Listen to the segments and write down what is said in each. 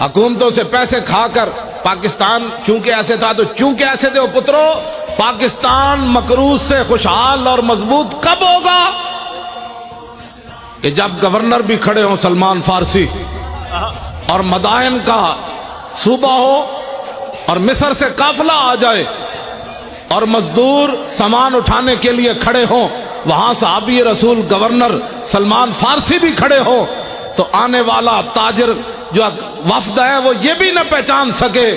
حکومتوں سے پیسے کھا کر پاکستان چونکہ ایسے تھا تو چونکہ ایسے تھے پترو، پاکستان مکروز سے خوشحال اور مضبوط کب ہوگا؟ کہ جب گورنر بھی کھڑے ہوں سلمان فارسی، اور مدائن کا صوبہ ہو، اور مصر سے قافلہ آ جائے، اور مزدور سامان اٹھانے کے لیے کھڑے ہوں، وہاں صحابی رسول گورنر سلمان فارسی بھی کھڑے ہوں، تو آنے والا تاجر جو وفد ہے وہ یہ بھی نہ پہچان سکے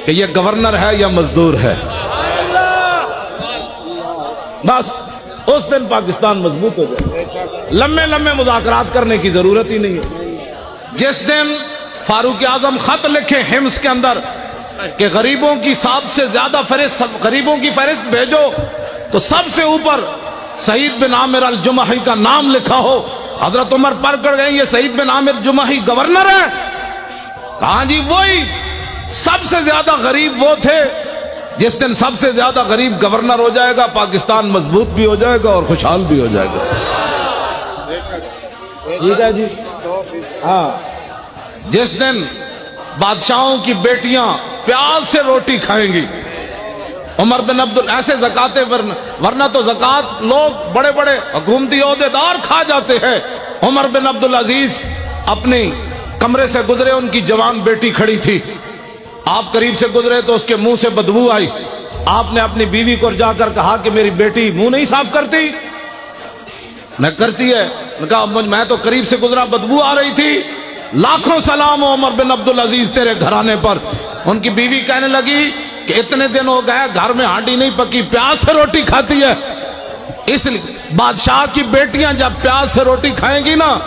کہ یہ گورنر ہے یا مزدور ہے۔ بس اس دن پاکستان مضبوط ہو جائے، لمبے لمبے مذاکرات کرنے کی ضرورت ہی نہیں ہے۔ جس دن فاروق اعظم خط لکھے حمص کے اندر کہ غریبوں کی سب سے زیادہ غریبوں کی فہرست بھیجو، تو سب سے اوپر سعید بن عامر الجمحی کا نام لکھا ہو، حضرت عمر پڑھ کر گئے یہ سعید بن عامر جمحی گورنر ہے؟ کہاں جی وہی سب سے زیادہ غریب وہ تھے۔ جس دن سب سے زیادہ غریب گورنر ہو جائے گا، پاکستان مضبوط بھی ہو جائے گا اور خوشحال بھی ہو جائے گا۔ ٹھیک ہے جی، ہاں۔ جس دن بادشاہوں کی بیٹیاں پیاز سے روٹی کھائیں گی، عمر بن ایسے زکاتے ورنہ تو زکات لوگ بڑے بڑے حکومتی عہدیدار کھا جاتے ہیں۔ عمر بن عبدالعزیز اپنی کمرے سے گزرے، ان کی جوان بیٹی کھڑی تھی، آپ قریب سے گزرے تو اس کے منہ سے بدبو آئی۔ آپ نے اپنی بیوی کو جا کر کہا کہ میری بیٹی منہ نہیں صاف کرتی؟ نہ کرتی ہے۔ نے کہا میں تو قریب سے گزرا، بدبو آ رہی تھی۔ لاکھوں سلام ہو عمر بن عبدالعزیز تیرے گھرانے پر۔ ان کی بیوی کہنے لگی کہ اتنے دن ہو گئے گھر میں ہانڈی نہیں پکی، پیاز سے روٹی کھاتی ہے۔ اس لیے بادشاہ کی بیٹیاں جب پیاز سے روٹی کھائیں گی نا،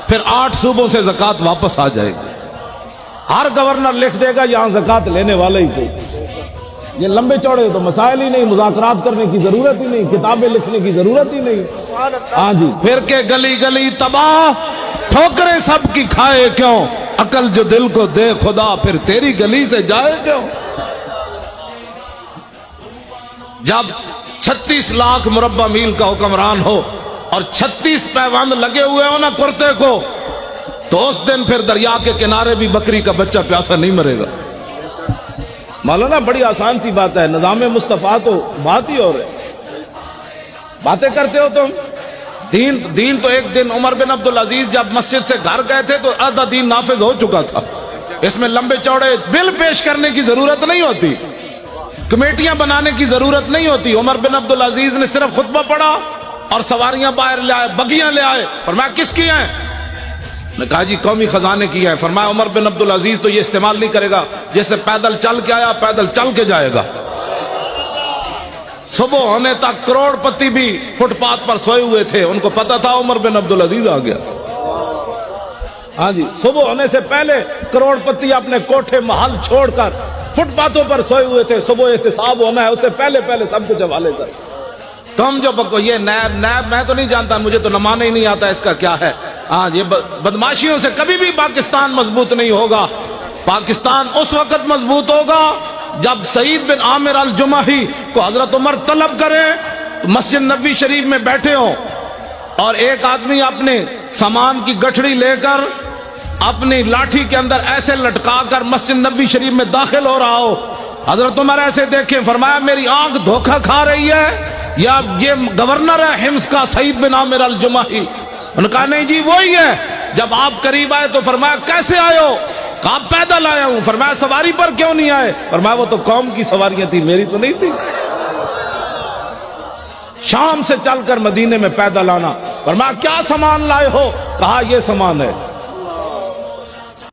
پھر 8 صوبوں سے زکات واپس آ جائے گی۔ ہر گورنر لکھ دے گا یہاں زکات لینے والا ہی کوئی۔ یہ لمبے چوڑے تو مسائل ہی نہیں، مذاکرات کرنے کی ضرورت ہی نہیں، کتابیں لکھنے کی ضرورت ہی نہیں۔ ہاں جی، پھر کے گلی گلی تباہ، ٹھوکریں سب کی کھائے کیوں، عقل جو دل کو دے خدا پھر تیری گلی سے جائے کیوں۔ جب 36 لاکھ مربع میل کا حکمران ہو اور 36 پیوند لگے ہوئے ہو نا کرتے کو، تو اس دن پھر دریا کے کنارے بھی بکری کا بچہ پیاسا نہیں مرے گا۔ مولانا بڑی آسان سی بات ہے، نظام مصطفیٰ تو بات ہی اور ہے، باتیں کرتے ہو تم۔ دین تو ایک دن عمر بن عبدالعزیز جب مسجد سے گھر گئے تھے تو آدھا دین نافذ ہو چکا تھا۔ اس میں لمبے چوڑے بل پیش کرنے کی ضرورت نہیں ہوتی، کمیٹیاں بنانے کی ضرورت نہیں ہوتی۔ عمر بن عبدالعزیز نے صرف خطبہ پڑھا اور سواریاں باہر لے آئے، بگیاں لے آئے۔ فرمایا کس کی ہیں؟ نے کہا جی قومی خزانے کی ہے۔ فرمایا عمر بن عبدالعزیز تو یہ استعمال نہیں کرے گا، جیسے پیدل چل کے آیا پیدل چل کے جائے گا۔ صبح ہونے تک کروڑ پتی بھی فٹ پاتھ پر سوئے ہوئے تھے، ان کو پتا تھا عمر بن عبدالعزیز آ گیا۔ ہاں جی، صبح ہونے سے پہلے کروڑ پتی اپنے کوٹھے محل چھوڑ کر فٹ پاتھوں پر سوئے ہوئے تھے، صبح احتساب ہونا ہے، اس سے پہلے سب کچھ حوالے کر۔ تم جو بکو یہ نیب میں تو نہیں جانتا، مجھے تو نمانا ہی نہیں آتا اس کا کیا ہے۔ ہاں یہ بدماشیوں سے کبھی بھی پاکستان مضبوط نہیں ہوگا۔ پاکستان اس وقت مضبوط ہوگا جب سعید بن عامر الجمحی کو حضرت عمر طلب کرے، مسجد نبوی شریف میں بیٹھے ہوں اور ایک آدمی اپنے سامان کی گٹھڑی لے کر اپنی لاٹھی کے اندر ایسے لٹکا کر مسجد نبوی شریف میں داخل ہو رہا ہو، حضرت عمر ایسے دیکھیں، فرمایا میری آنکھ دھوکہ کھا رہی ہے یا یہ گورنر ہے حمص کا سعید بن عامر الجمحی؟ انہوں نے کہا نہیں جی وہی ہے۔ جب آپ قریب آئے تو فرمایا کیسے آئے ہو؟ کہا پیدل آیا ہوں۔ فرمایا سواری پر کیوں نہیں آئے؟ فرمایا وہ تو قوم کی سواریاں تھی، میری تو نہیں تھی۔ شام سے چل کر مدینے میں پیدل آنا۔ فرمایا کیا سامان لائے ہو؟ کہا یہ سامان ہے۔